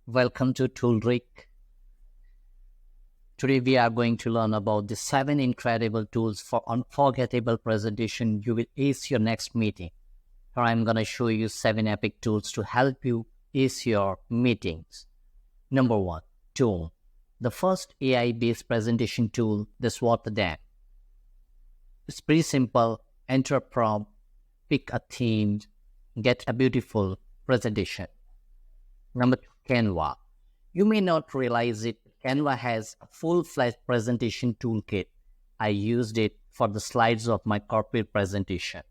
Welcome to Toolkit. Today we are going to learn about the 7 incredible tools for unforgettable presentation you will ace your next meeting. Here I'm going to show you 7 epic tools to help you ace your meetings. Number 1, Tome. The first AI-based presentation tool that's worth the damn. It's pretty simple. Enter a prompt, pick a theme, get a beautiful presentation. Number 2, Canva. You may not realize it, Canva has a full-fledged presentation toolkit. I used it for the slides of my corporate presentation.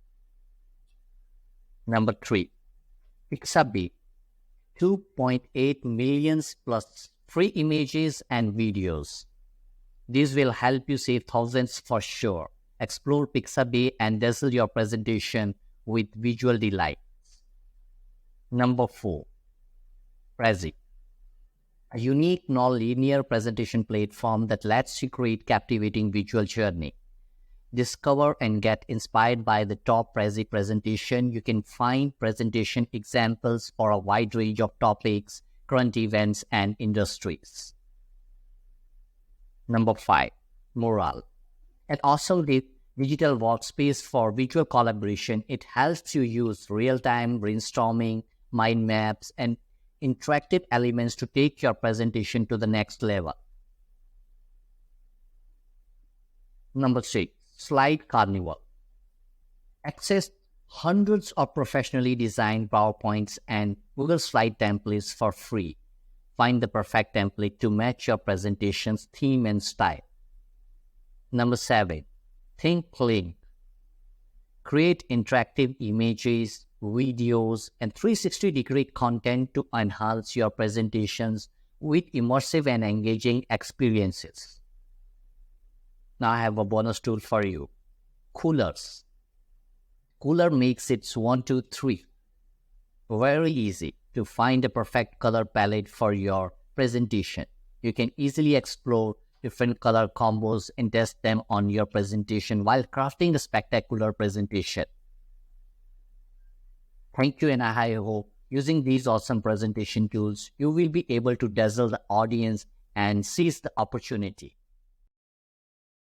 Number 3, Pixabay. 2.8 million plus free images and videos. These will help you save thousands for sure. Explore Pixabay and dazzle your presentation with visual delights. Number 4, Prezi. A unique non-linear presentation platform that lets you create captivating visual journey. Discover and get inspired by the top Prezi presentation. You can find presentation examples for a wide range of topics, current events, and industries. Number 5, Mural. An awesome digital workspace for visual collaboration. It helps you use real-time brainstorming, mind maps, and interactive elements to take your presentation to the next level. Number 6, Slide Carnival. Access hundreds of professionally designed PowerPoints and Google Slide templates for free. Find the perfect template to match your presentation's theme and style. Number 7, ThinkLink. Create interactive images, videos, and 360-degree content to enhance your presentations with immersive and engaging experiences. Now I have a bonus tool for you. Coolers. Cooler makes it 1, 2, 3. Very easy to find the perfect color palette for your presentation. You can easily explore different color combos and test them on your presentation while crafting a spectacular presentation. Thank you, and I hope using these awesome presentation tools, you will be able to dazzle the audience and seize the opportunity.